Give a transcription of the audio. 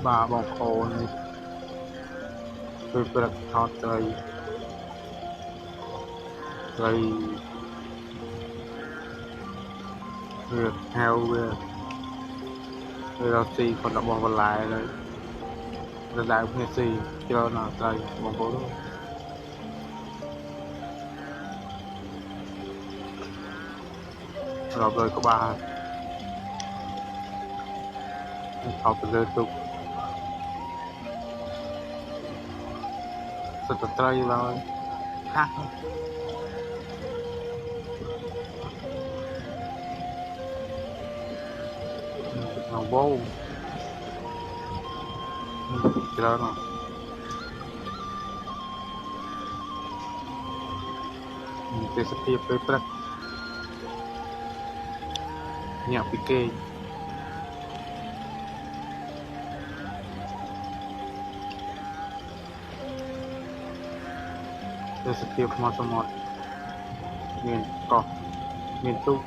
bà bọc khổ này tôi bật thọt rồi rồi việc heo về rồiเราซีคนละบอลลายเลยระดับเพื่อนซีที่เราหนาใจบอลโค้เราเลยก็บ้าเขาไปเลยตุกสุดใจเราฮะเราโบ้ที่เราเนาะเป็นสตีฟไปประเนี่ยพิเกย์เป็นสตีฟมาสมอดเมียนเกาะเมียนตุก